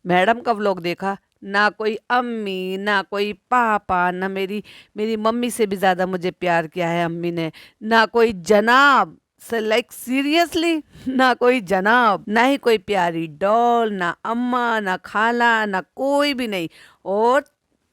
Madam का vlog देखा, ना कोई अम्मी ना कोई पापा, ना मेरी मेरी मम्मी से भी ज्यादा मुझे प्यार किया है अम्मी ने, ना कोई जनाब से, लाइक सीरियसली, ना कोई जनाब, ना ही कोई प्यारी डॉल, ना अम्मा ना खाला, ना कोई भी नहीं। और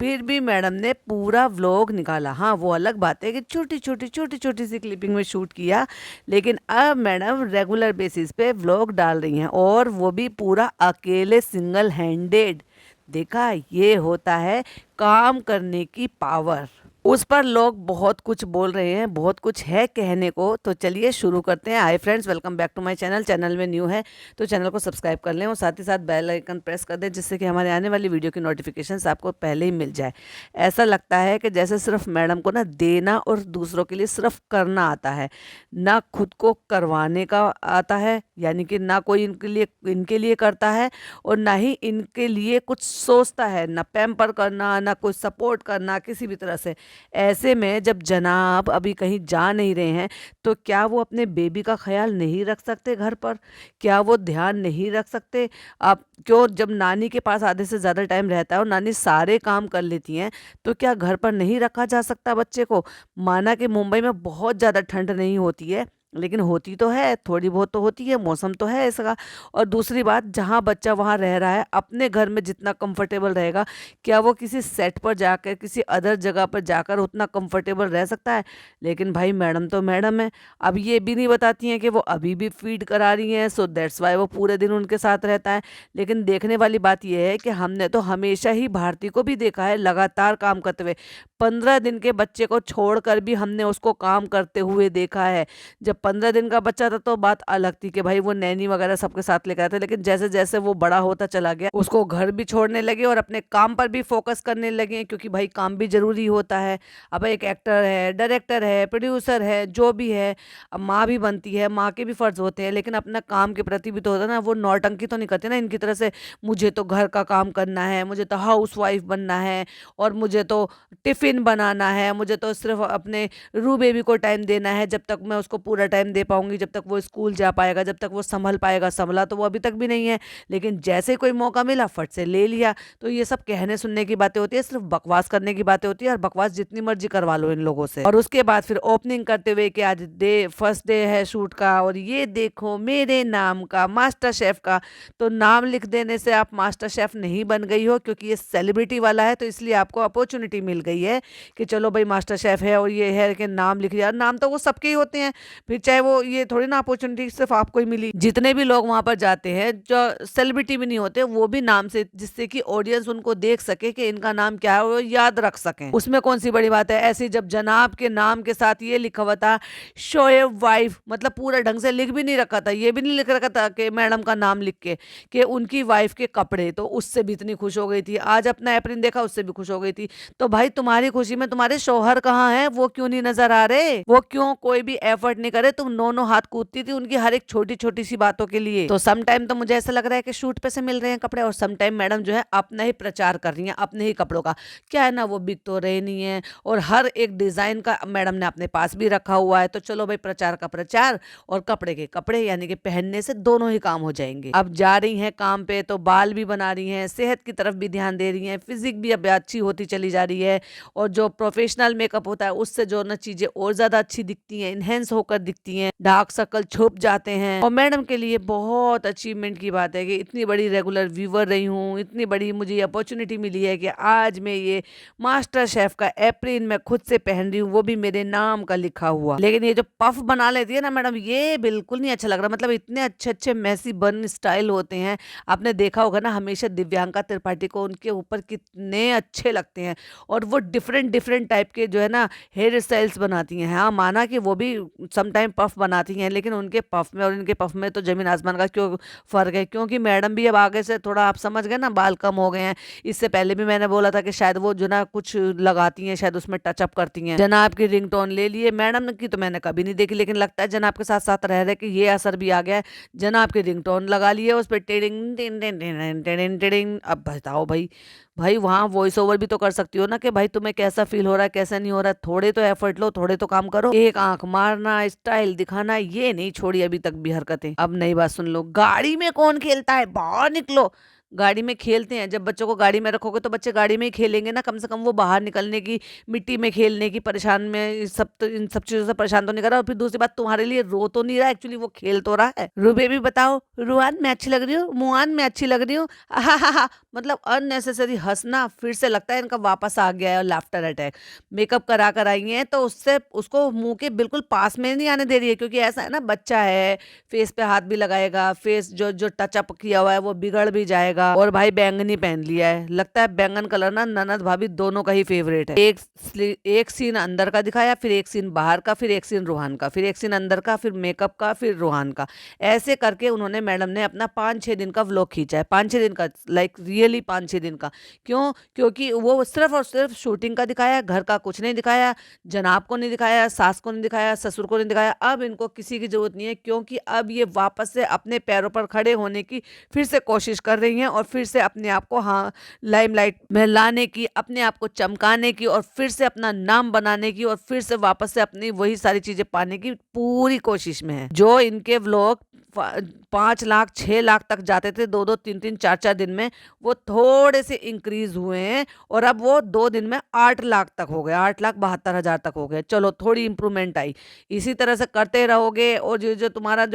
फिर भी मैडम ने पूरा व्लॉग निकाला। हाँ, वो अलग बात है कि छोटी छोटी सी क्लिपिंग में शूट किया, लेकिन अब मैडम रेगुलर बेसिस पे व्लॉग डाल रही हैं, और वो भी पूरा अकेले, सिंगल हैंडेड। देखा, ये होता है काम करने की पावर। उस पर लोग बहुत कुछ बोल रहे हैं, बहुत कुछ है कहने को, तो चलिए शुरू करते हैं। Hi friends, welcome back to my channel. Channel में न्यू है तो चैनल को सब्सक्राइब कर लें और साथ ही साथ बेल आइकन प्रेस कर दें, जिससे कि हमारे आने वाली वीडियो की नोटिफिकेशंस आपको पहले ही मिल जाए। ऐसा लगता है कि जैसे सिर्फ मैडम को ना देना और दूसरों के लिए सिर्फ करना आता है, ना खुद को करवाने का आता है, यानी कि ना कोई इनके लिए करता है, और ना ही इनके लिए कुछ सोचता है, ना पैम्पर करना, ना कोई सपोर्ट करना किसी भी तरह से। ऐसे में जब जनाब अभी कहीं जा नहीं रहे हैं, तो क्या वो अपने बेबी का ख्याल नहीं रख सकते घर पर? क्या वो ध्यान नहीं रख सकते? आप क्यों, जब नानी के पास आधे से ज़्यादा टाइम रहता है और नानी सारे काम कर लेती हैं, तो क्या घर पर नहीं रखा जा सकता बच्चे को? माना कि मुंबई में बहुत ज़्यादा ठंड नहीं होती है, लेकिन होती तो है, थोड़ी बहुत तो होती है, मौसम तो है इसका। और दूसरी बात, जहाँ बच्चा वहाँ रह रहा है, अपने घर में जितना कंफर्टेबल रहेगा, क्या वो किसी सेट पर जाकर, किसी अदर जगह पर जाकर उतना कंफर्टेबल रह सकता है? लेकिन भाई मैडम तो मैडम है। अब ये भी नहीं बताती हैं कि वो अभी भी फीड करा रही हैं, सो दैट्स वाई वो पूरे दिन उनके साथ रहता है। लेकिन देखने वाली बात यह है कि हमने तो हमेशा ही भारती को भी देखा है लगातार काम करते हुए। 15 दिन के बच्चे को छोड़कर भी हमने उसको काम करते हुए देखा है। जब 15 दिन का बच्चा था तो बात अलग थी कि भाई वो नैनी वगैरह सबके साथ लेकर आते, लेकिन जैसे जैसे वो बड़ा होता चला गया, उसको घर भी छोड़ने लगे और अपने काम पर भी फोकस करने लगे, क्योंकि भाई काम भी जरूरी होता है। अब एक एक्टर है, डायरेक्टर है, प्रोड्यूसर है, जो भी है, अब माँ भी बनती है, माँ के भी फर्ज होते हैं, लेकिन अपना काम के प्रति भी तो होता है ना। वो नौटंकी तो नहीं करते ना इनकी तरह से, मुझे तो घर का काम करना है, मुझे तो हाउस वाइफ बनना है, और मुझे तो टिफिन बनाना है, मुझे तो सिर्फ अपने रू बेबी को टाइम देना है। जब तक मैं उसको पूरा टाइम दे पाऊंगी, जब तक वो स्कूल जा पाएगा, जब तक वो संभल पाएगा। संभला तो वो अभी तक भी नहीं है, लेकिन जैसे कोई मौका मिला फट से ले लिया। तो ये सब कहने सुनने की बातें होती है, सिर्फ बकवास करने की बातें होती है, और बकवास जितनी मर्जी करवा लो इन लोगों से। और उसके बाद फिर ओपनिंग करते हुए कि आज फर्स्ट डे है शूट का, और ये देखो मेरे नाम का मास्टर शेफ का। तो नाम लिख देने से आप मास्टर शेफ नहीं बन गई हो, क्योंकि ये सेलिब्रिटी वाला है, तो इसलिए आपको अपॉर्चुनिटी मिल गई है कि चलो भाई मास्टर शेफ है और ये है कि नाम लिख दिया। नाम तो वो सबके ही होते हैं, फिर चाहे वो, ये थोड़ी ना अपॉर्चुनिटी सिर्फ आपको ही मिली। जितने भी लोग वहां पर जाते हैं जो सेलिब्रिटी भी नहीं होते, वो भी नाम से, जिससे कि ऑडियंस उनको देख सके कि इनका नाम क्या है, और याद रख सकें। उसमें कौन सी बड़ी बात है? ऐसे जब जनाब के नाम के साथ ये लिखा हुआ था शोएब वाइफ, मतलब पूरा ढंग से लिख भी नहीं रखा था, ये भी नहीं लिख रखा था कि मैडम का नाम लिख के कि उनकी वाइफ के कपड़े, तो उससे भी इतनी खुश हो गई थी। आज अपना एप्रिन देखा, उससे भी खुश हो गई थी। तो भाई तुम्हारी खुशी में तुम्हारे शौहर कहाँ हैं? वो क्यों नहीं नजर आ रहे? वो क्यों कोई भी एफर्ट नहीं करे? तुम नो हाथ कूदती थी उनकी हर एक छोटी छोटी सी बातों के लिए। तो सम टाइम तो मुझे ऐसा लग रहा है कि शूट पे से मिल रहे हैं कपड़े, और सम टाइम मैडम जो है अपना ही प्रचार कर रही हैं अपने ही कपड़ों का। क्या है ना, वो बिक तो रहे नहीं है, और हर एक डिजाइन का मैडम ने अपने पास भी रखा हुआ है। तो चलो भाई, प्रचार का प्रचार और कपड़े के कपड़े, यानी कि पहनने से दोनों ही काम हो जाएंगे। अब जा रही हैं काम पे, तो बाल भी बना रही हैं, सेहत की तरफ भी ध्यान दे रही हैं, फिजिक भी अब अच्छी होती चली जा रही है। और जो प्रोफेशनल मेकअप होता है, उससे जो ना चीजें और ज्यादा अच्छी दिखती हैं, इनहेंस होकर दिखती हैं, डार्क सर्कल छुप जाते हैं। और मैडम के लिए बहुत अचीवमेंट की बात है कि इतनी बड़ी रेगुलर व्यूवर रही हूँ, इतनी बड़ी मुझे अपॉर्चुनिटी मिली है कि आज मैं ये मास्टर शेफ का एप्रिन में खुद से पहन रही हूँ, वो भी मेरे नाम का लिखा हुआ। लेकिन ये जो पफ बना लेती है ना मैडम, ये बिल्कुल नहीं अच्छा लग रहा। मतलब इतने अच्छे अच्छे मैसी बन स्टाइल होते हैं, आपने देखा होगा ना, हमेशा दिव्यांका त्रिपाठी को उनके ऊपर कितने अच्छे लगते हैं। और वो डिफरेंट डिफरेंट टाइप के जो है ना हेयर स्टाइल्स बनाती हैं। हाँ, माना कि वो भी सम टाइम पफ बनाती हैं, लेकिन उनके पफ में और इनके पफ में तो जमीन आसमान का क्यों फर्क है। क्योंकि मैडम भी अब आगे से थोड़ा, आप समझ गए ना, बाल कम हो गए हैं। इससे पहले भी मैंने बोला था कि शायद वो जो ना कुछ लगाती हैं, शायद उसमें टचअप करती हैं। जनाब की रिंगटोन ले लिए, मैडम की तो मैंने कभी नहीं देखी, लेकिन लगता है जनाब के साथ साथ रह रहे कि ये असर भी आ गया है। जनाब की रिंगटोन लगा लिए, उस पर tending tin tin tin tin tin. अब बताओ भाई, भाई वहां वॉइस ओवर भी तो कर सकती हो ना कि भाई तुम्हें कैसा फील हो रहा है, कैसा नहीं हो रहा है। थोड़े तो एफर्ट लो, थोड़े तो काम करो। एक आंख मारना, स्टाइल दिखाना, ये नहीं छोड़ी अभी तक भी हरकतें। अब नई बात सुन लो, गाड़ी में कौन खेलता है, बाहर निकलो। गाड़ी में खेलते हैं, जब बच्चों को गाड़ी में रखोगे तो बच्चे गाड़ी में ही खेलेंगे ना, कम से कम वो बाहर निकलने की, मिट्टी में खेलने की परेशान में इन सब चीज़ों से परेशान तो नहीं कर रहा। और फिर दूसरी बात, तुम्हारे लिए रो तो नहीं रहा, एक्चुअली वो खेल तो रहा है। बेबी बताओ, रुआन मैं अच्छी लग रही हूँ, मुआन मैं अच्छी लग रही हूँ, हा मतलब अननेसेसरी हँसना फिर से लगता है इनका वापस आ गया है लाफ्टर अटैक। मेकअप करा कर आई हैं तो उससे उसको मुँह के बिल्कुल पास में नहीं आने दे रही है, क्योंकि ऐसा है ना, बच्चा है, फेस पे हाथ भी लगाएगा, फेस जो जो टचअप किया हुआ है वो बिगड़ भी जाएगा। और भाई बैंगनी पहन लिया है, लगता है बैंगन कलर ना ननद भाभी दोनों का ही फेवरेट है। एक सीन अंदर का दिखाया, फिर एक सीन बाहर का, फिर एक सीन रूहान का, फिर एक सीन अंदर का, फिर मेकअप का, फिर रूहान का। ऐसे करके उन्होंने, मैडम ने अपना 5-6 दिन का व्लॉग खींचा है, 5-6 दिन का, लाइक रियली 5-6 दिन का। क्यों? क्योंकि वो सिर्फ और सिर्फ शूटिंग का दिखाया, घर का कुछ नहीं दिखाया, जनाब को नहीं दिखाया, सास को नहीं दिखाया, ससुर को नहीं दिखाया। अब इनको किसी की जरूरत नहीं है, क्योंकि अब ये वापस से अपने पैरों पर खड़े होने की फिर से कोशिश कर रही हैं, और फिर से अपने आप को, हाँ, लाइमलाइट में लाने की, अपने आप को चमकाने की, और फिर से अपना नाम बनाने की, और फिर से वापस से अपनी वही सारी चीजें पाने की पूरी कोशिश में है। जो इनके व्लॉग 5 लाख 6 लाख तक जाते थे 2-2 3-3 4-4 दिन में, वो थोड़े से इंक्रीज हुए हैं, और अब वो 2 दिन में 8 लाख तक हो गए, 8,72,000 तक हो गए। चलो थोड़ी इंप्रूवमेंट आई। इसी तरह से करते रहोगे, और जो जो तुम्हारा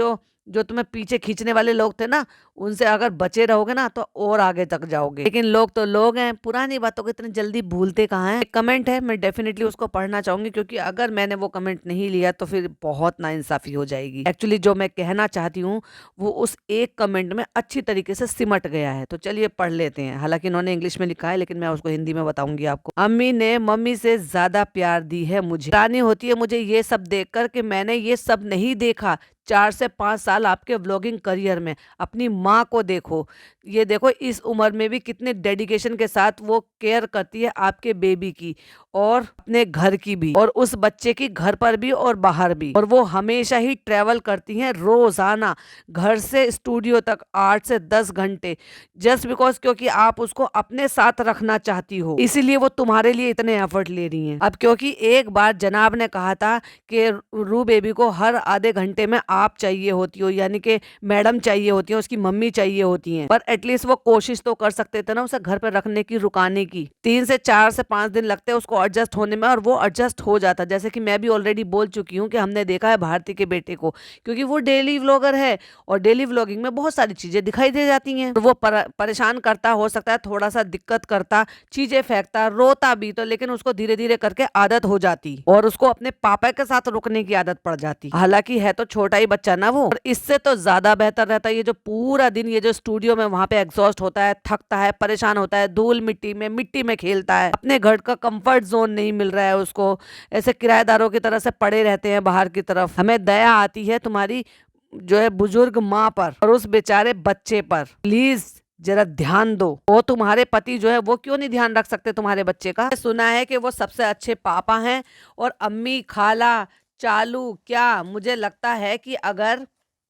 जो तुम्हें पीछे खींचने वाले लोग थे ना, उनसे अगर बचे रहोगे ना तो और आगे तक जाओगे। लेकिन लोग तो लोग हैं, पुरानी बातों को इतनी जल्दी भूलते कहाँ हैं। एक कमेंट है, मैं डेफिनेटली उसको पढ़ना चाहूंगी, क्योंकि अगर मैंने वो कमेंट नहीं लिया तो फिर बहुत नाइंसाफी हो जाएगी। एक्चुअली जो मैं कहना चाहती हूँ वो उस एक कमेंट में अच्छी तरीके से सिमट गया है। तो चलिए पढ़ लेते हैं। हालांकि इन्होंने इंग्लिश में लिखा है, लेकिन मैं उसको हिंदी में बताऊंगी आपको। अम्मी ने मम्मी से ज्यादा प्यार दी है मुझे। हैरानी होती है मुझे ये सब देखकर कि मैंने ये सब नहीं देखा 4 से 5 साल आपके व्लॉगिंग करियर में। अपनी माँ को देखो, ये देखो इस उम्र में भी कितने डेडिकेशन के साथ वो केयर करती है आपके बेबी की, और अपने घर की भी, और उस बच्चे की घर पर भी और बाहर भी। और वो हमेशा ही ट्रेवल करती हैं रोजाना, घर से स्टूडियो तक 8 से 10 घंटे, जस्ट बिकॉज क्योंकि आप उसको अपने साथ रखना चाहती हो, इसीलिए वो तुम्हारे लिए इतने एफर्ट ले रही हैं। अब क्योंकि एक बार जनाब ने कहा था कि रू बेबी को हर आधे घंटे में आप चाहिए होती हो, यानी कि मैडम चाहिए होती है, उसकी मम्मी चाहिए होती हैं, पर एटलीस्ट वो कोशिश तो कर सकते थे ना उसे घर पर रखने की, रुकाने की। 3 से 4 से 5 दिन लगते हैं उसको एडजस्ट होने में, और वो एडजस्ट हो जाता। जैसे कि मैं भी ऑलरेडी बोल चुकी हूँ कि हमने देखा है भारती के बेटे को, क्योंकि वो डेली व्लॉगर है, और डेली व्लॉगिंग में बहुत सारी चीजें दिखाई दे जाती हैं। वो परेशान करता, हो सकता है थोड़ा सा दिक्कत करता, चीजें फेंकता, रोता भी, तो लेकिन उसको धीरे धीरे करके आदत हो जाती, और उसको अपने पापा के साथ रुकने की आदत पड़ जाती। हालांकि है तो छोटा ही बच्चा ना वो, और इससे तो ज्यादा बेहतर रहता है ये जो पूरा दिन ये जो स्टूडियो में वहां पे एग्जॉस्ट होता है, थकता है, परेशान होता है, धूल मिट्टी में खेलता है, अपने घर का कंफर्ट जोन नहीं मिल रहा है उसको, ऐसे किराएदारों की तरह से पड़े रहते हैं बाहर की तरफ। हमें दया आती है तुम्हारी जो है बुजुर्ग माँ पर और उस बेचारे बच्चे पर। प्लीज जरा ध्यान दो। वो तुम्हारे पति जो है वो क्यों नहीं ध्यान रख सकते तुम्हारे बच्चे का? सुना है कि वो सबसे अच्छे पापा हैं, और अम्मी, खाला, चालू, क्या मुझे लगता है कि अगर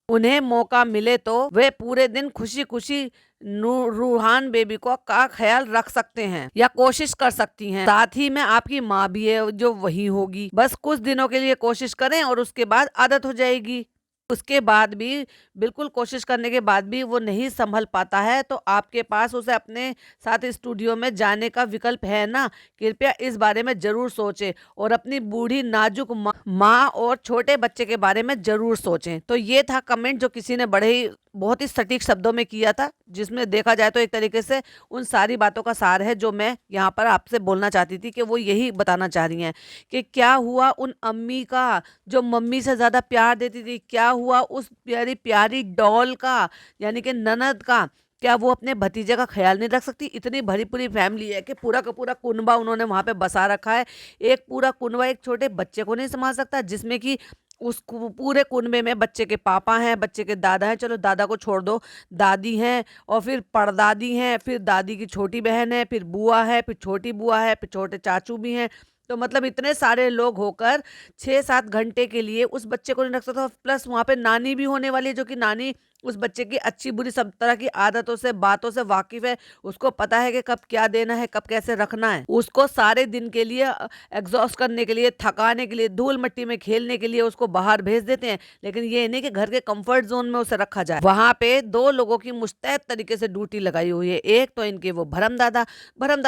उन्हें मौका मिले तो वे पूरे दिन खुशी खुशी रूहान बेबी को का ख्याल रख सकते हैं, या कोशिश कर सकती हैं। साथ ही में आपकी माँ भी है जो वही होगी। बस कुछ दिनों के लिए कोशिश करें, और उसके बाद आदत हो जाएगी। उसके बाद भी, बिल्कुल कोशिश करने के बाद भी वो नहीं संभल पाता है, तो आपके पास उसे अपने साथ स्टूडियो में जाने का विकल्प है ना। कृपया इस बारे में जरूर सोचें, और अपनी बूढ़ी नाजुक माँ और छोटे बच्चे के बारे में जरूर सोचें। तो ये था कमेंट जो किसी ने बड़े ही बहुत ही सटीक शब्दों में किया था, जिसमें देखा जाए तो एक तरीके से उन सारी बातों का सार है जो मैं यहाँ पर आपसे बोलना चाहती थी, कि वो यही बताना चाह रही हैं कि क्या हुआ उन अम्मी का जो मम्मी से ज्यादा प्यार देती थी, क्या हुआ उस प्यारी प्यारी डॉल का, यानी कि ननद का। क्या वो अपने भतीजे का ख्याल नहीं रख सकती? इतनी भरी पूरी फैमिली है कि पूरा का पूरा कुनबा उन्होंने वहां पे बसा रखा है। एक पूरा कुनबा एक छोटे बच्चे को नहीं संभाल सकता, जिसमें कि उस पूरे कुनबे में बच्चे के पापा हैं, बच्चे के दादा हैं, चलो दादा को छोड़ दो, दादी हैं, और फिर परदादी हैं, फिर दादी की छोटी बहन है, फिर बुआ है, फिर छोटी बुआ है, फिर छोटे चाचू भी हैं। तो मतलब इतने सारे लोग होकर 6-7 घंटे के लिए उस बच्चे को नहीं रख सकता। प्लस वहां पे नानी भी होने वाली है, जो कि नानी उस बच्चे की अच्छी बुरी सब तरह की आदतों से, बातों से वाकिफ है, उसको पता है कि कब क्या देना है, कब कैसे रखना है। उसको सारे दिन के लिए एग्जॉस्ट करने के लिए, थकाने के लिए, धूल मिट्टी में खेलने के लिए उसको बाहर भेज देते हैं, लेकिन ये नहीं कि घर के कंफर्ट जोन में उसे रखा जाए। वहां पे दो लोगों की मुस्तैद तरीके से ड्यूटी लगाई हुई है। एक तो इनके वो भरम दादा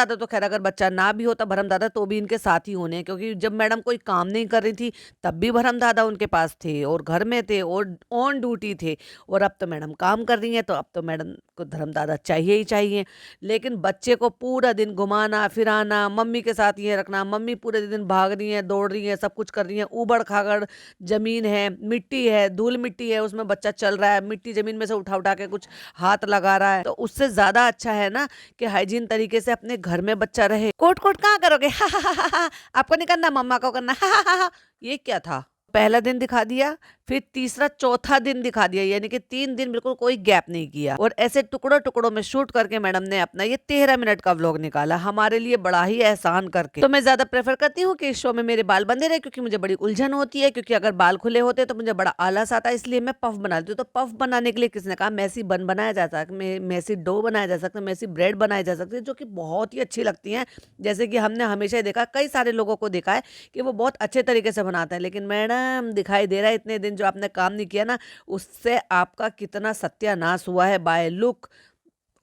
तो खैर अगर बच्चा ना भी होता भरम दादा तो भी इनके साथ ही होने हैं, क्योंकि जब मैडम कोई काम नहीं कर रही थी तब भी भरम दादा उनके पास थे और घर में थे और ऑन ड्यूटी थे। और अब तो मैडम काम कर रही हैं तो अब तो मैडम को धर्म दादा चाहिए ही चाहिए। लेकिन बच्चे को पूरा दिन घुमाना फिराना, मम्मी के साथ ये रखना, मम्मी पूरे दिन भाग रही है, दौड़ रही है, सब कुछ कर रही है, ऊबड़ खागड़ जमीन है, मिट्टी है, धूल मिट्टी है, उसमें बच्चा चल रहा है, मिट्टी जमीन में से उठा उठा के कुछ हाथ लगा रहा है, तो उससे ज्यादा अच्छा है ना कि हाइजीन तरीके से अपने घर में बच्चा रहे। कोट कोट कहाँ करोगे आपको नहीं करना, मम्मा को करना ये क्या था। पहला दिन दिखा दिया, फिर तीसरा चौथा दिन दिखा दिया, यानी कि 3 दिन बिल्कुल कोई गैप नहीं किया। और ऐसे टुकड़ों टुकड़ों में शूट करके मैडम ने अपना ये 13 मिनट का व्लॉग निकाला हमारे लिए, बड़ा ही एहसान करके। तो मैं ज्यादा प्रेफर करती हूँ कि इस शो में मेरे बाल बंधे रहे, क्योंकि मुझे बड़ी उलझन होती है, क्योंकि अगर बाल खुले होते तो मुझे बड़ा आलस आता है, इसलिए मैं पफ बनाती हूँ। तो पफ बनाने के लिए किसने कहा मैसी बन बनाया जा सकता है, मैसी डो बनाया जा सकता है, मैसी ब्रेड बनाए जा सकते हैं, जो कि बहुत ही अच्छी लगती हैं। जैसे कि हमने हमेशा ही देखा, कई सारे लोगों को देखा है कि वो बहुत अच्छे तरीके से बनाते हैं, लेकिन मैडम दिखाई दे रहा है इतने दिन जो आपने काम नहीं किया ना, उससे आपका कितना सत्यानाश हुआ है बाय लुक।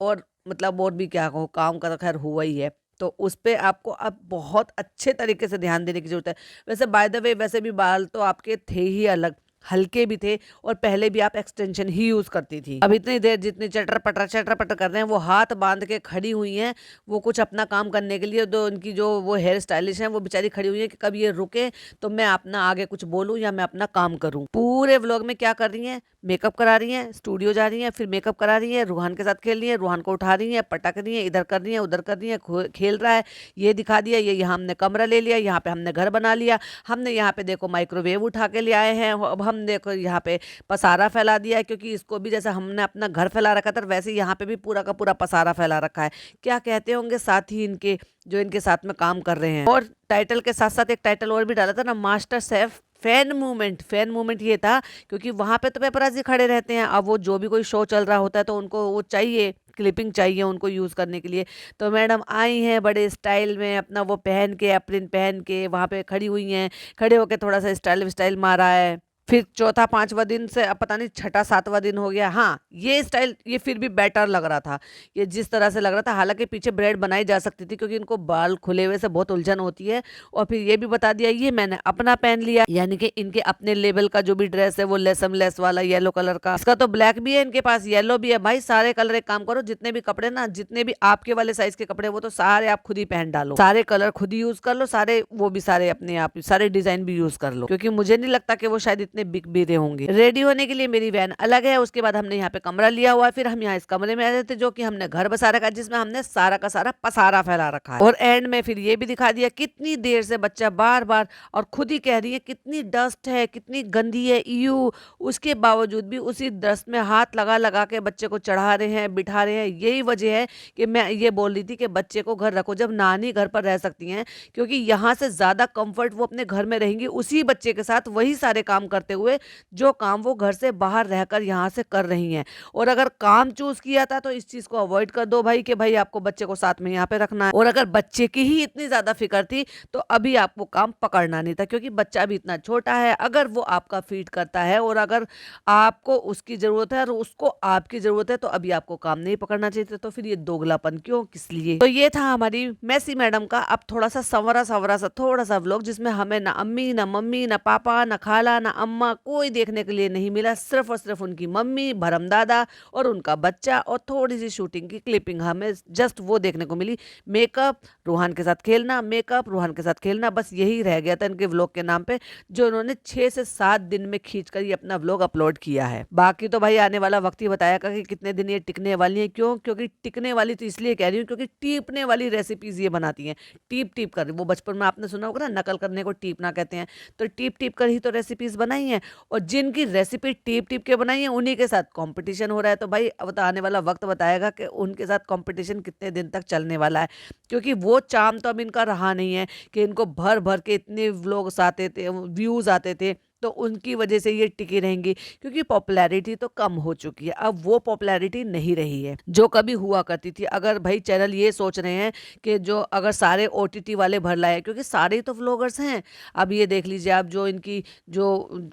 और मतलब और भी क्या कहूँ, काम का तो खैर हुआ ही है। तो उस पे आपको अब बहुत अच्छे तरीके से ध्यान देने की जरूरत है। वैसे बाय द वे वैसे भी बाल तो आपके थे ही अलग, हल्के भी थे, और पहले भी आप एक्सटेंशन ही यूज करती थी। अब इतनी देर जितनी चटर पटर कर रहे हैं, वो हाथ बांध के खड़ी हुई हैं, वो कुछ अपना काम करने के लिए। तो उनकी जो वो हेयर स्टाइलिश है वो बेचारी खड़ी हुई है कि कब ये रुके तो मैं अपना आगे कुछ बोलूं या मैं अपना काम करूं। पूरे व्लॉग में क्या कर रही हैं, मेकअप करा रही हैं, स्टूडियो जा रही हैं, फिर मेकअप करा रही हैं, रूहान के साथ खेल रही हैं, रूहान को उठा रही हैं, पटक रही हैं, इधर कर रही हैं, उधर कर रही हैं, खेल रहा है, ये दिखा दिया, ये यहाँ हमने कमरा ले लिया, यहाँ पे हमने घर बना लिया, हमने यहाँ पे देखो माइक्रोवेव उठा के ले आए हैं, अब हम देखो यहाँ पे पसारा फैला दिया है, क्योंकि इसको भी जैसे हमने अपना घर फैला रखा था वैसे यहाँ पे भी पूरा का पूरा पसारा फैला रखा है। क्या कहते होंगे साथी इनके जो इनके साथ में काम कर रहे हैं। और टाइटल के साथ साथ एक टाइटल और भी डाला था ना, master chef fan movement. Fan movement ये था क्योंकि वहां पे तो पेपराजी खड़े रहते हैं, अब वो जो भी कोई शो चल रहा होता है तो उनको वो चाहिए, क्लिपिंग चाहिए उनको यूज करने के लिए। तो मैडम आई हैं बड़े स्टाइल में, अपना वो पहन के, अप्रिन पहन के वहां पे खड़ी हुई हैं, खड़े होके थोड़ा सा स्टाइल स्टाइल मारा है। फिर चौथा पांचवा दिन से अब पता नहीं छठा सातवां दिन हो गया, हाँ ये स्टाइल ये फिर भी बेटर लग रहा था, ये जिस तरह से लग रहा था। हालांकि पीछे ब्रेड बनाई जा सकती थी क्योंकि इनको बाल खुले हुए से बहुत उलझन होती है। और फिर ये भी बता दिया ये मैंने अपना पहन लिया, यानी कि इनके अपने लेवल का जो भी ड्रेस है वो लेसम लेस वाला येलो कलर का, इसका तो ब्लैक भी है इनके पास, येलो भी है। भाई सारे कलर, एक काम करो जितने भी कपड़े ना, जितने भी आपके वाले साइज के कपड़े वो तो सारे आप खुद ही पहन डालो, सारे कलर खुद ही यूज कर लो, सारे वो भी सारे अपने आप सारे डिजाइन भी यूज कर लो, क्योंकि मुझे नहीं लगता कि वो शायद इतने बिक भी रहे होंगे। रेडी होने के लिए मेरी वैन अलग है, उसके बाद हमने यहाँ पे कमरा लिया हुआ है, फिर हम यहाँ इस कमरे में आ रहे थे जो कि हमने घर बसा रखा है, जिसमें हमने सारा का सारा पसारा फैला रखा है। और एंड में फिर ये भी दिखा दिया कितनी देर से बच्चा बार बार और खुद ही कह रही है कितनी डस्ट है, कितनी गंदी है, यू, उसके बावजूद भी उसी डस्ट में हाथ लगा लगा के बच्चे को चढ़ा रहे हैं, बिठा रहे हैं। यही वजह है कि मैं ये बोल रही थी कि बच्चे को घर रखो जब नानी घर पर रह सकती हैं, क्योंकि यहाँ से ज्यादा कंफर्ट वो अपने घर में रहेंगी उसी बच्चे के साथ, वही सारे काम करते हुए जो काम वो घर से बाहर रहकर यहाँ से कर रही हैं। और अगर काम चूज किया था तो इस चीज को अवॉइड कर दो भाई, कि भाई आपको बच्चे को साथ में यहाँ पे रखना है। और अगर बच्चे की ही इतनी ज्यादा फिक्र थी तो अभी आपको काम पकड़ना नहीं था, क्योंकि बच्चा भी इतना छोटा है, अगर वो आपका फीड करता है और अगर आपको उसकी जरूरत है और उसको आपकी जरूरत है तो अभी आपको काम नहीं पकड़ना चाहिए था। तो फिर ये दोगलापन क्यों, किस लिए। तो ये था हमारी मैसी मैडम का अब थोड़ा सा संवरा संवरा सा थोड़ा सा व्लॉग, जिसमें हमें ना अम्मी ना मम्मी ना पापा ना खाला ना अम्मा कोई देखने के लिए नहीं मिला, सिर्फ और सिर्फ उनकी मम्मी, भरमदादा और उनका बच्चा, और थोड़ी सी शूटिंग की क्लिपिंग हमें जस्ट वो देखने को मिली। मेकअप, रूहान के साथ खेलना, मेकअप, रूहान के साथ खेलना, बस यही रह गया था इनके व्लॉग के नाम पे, जो उन्होंने 6 से 7 दिन में खींच कर ये अपना व्लॉग अपलोड किया है। बाकी तो भाई आने वाला वक्त ही बताएगा कि कितने दिन ये टिकने वाली है। क्यों, क्योंकि टिकने वाली तो इसलिए कह रही हूँ क्योंकि टीपने वाली रेसिपीज ये बनाती हैं, टीप टीप कर। वो बचपन में आपने सुना होगा ना, नकल करने को टीपना कहते हैं, तो टीप टीप कर ही तो रेसिपीज बनाई हैं। और जिनकी रेसिपी टीप टीप के बनाई है उन्हीं के साथ कंपटीशन हो रहा है। तो भाई अब तो आने वाला वक्त बताएगा कि उनके साथ कंपटीशन कितने दिन तक चलने वाला है, क्योंकि वो चाम तो अब इनका रहा नहीं है कि इनको भर भर के इतने व्लॉग्स आते थे, व्यूज आते थे। तो तो उनकी वजह से ये टिकी रहेंगी, क्योंकि पॉपुलैरिटी तो कम हो चुकी है, अब वो पॉपुलैरिटी नहीं रही है जो कभी हुआ करती थी। अगर भाई चैनल ये सोच रहे हैं कि जो अगर सारे ओटीटी वाले भर लाए, क्योंकि सारे तो व्लॉगर्स हैं। अब ये देख लीजिए आप, जो इनकी जो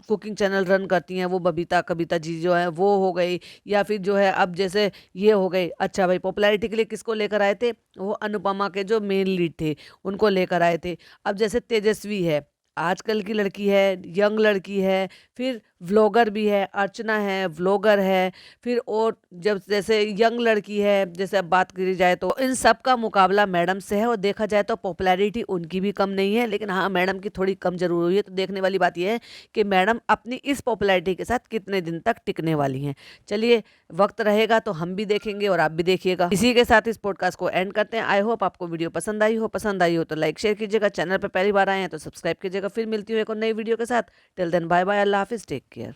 कुकिंग चैनल रन करती हैं वो बबीता कविता जी जो है वो हो गई, या फिर जो है अब जैसे ये हो गई। अच्छा भाई, पॉपुलैरिटी के लिए किसको लेकर आए थे? वो अनुपमा के जो मेन लीड थे उनको लेकर आए थे। अब जैसे तेजस्वी है, आजकल की लड़की है, यंग लड़की है, फिर व्लॉगर भी है, अर्चना है व्लॉगर है, फिर और जब जैसे यंग लड़की है, जैसे अब बात करी जाए तो इन सब का मुकाबला मैडम से है। और देखा जाए तो पॉपुलैरिटी उनकी भी कम नहीं है, लेकिन हाँ मैडम की थोड़ी कम जरूर हुई है। तो देखने वाली बात यह है कि मैडम अपनी इस पॉपुलैरिटी के साथ कितने दिन तक टिकने वाली हैं। चलिए, वक्त रहेगा तो हम भी देखेंगे और आप भी देखिएगा। इसी के साथ इस पॉडकास्ट को एंड करते हैं। आई होप आपको वीडियो पसंद आई हो तो लाइक शेयर कीजिएगा, चैनल पर पहली बार आए हैं तो सब्सक्राइब कीजिएगा। फिर मिलती हूँ एक और नई वीडियो के साथ। टिल देन बाय बाय, अल्लाह हाफिज, टेक केयर।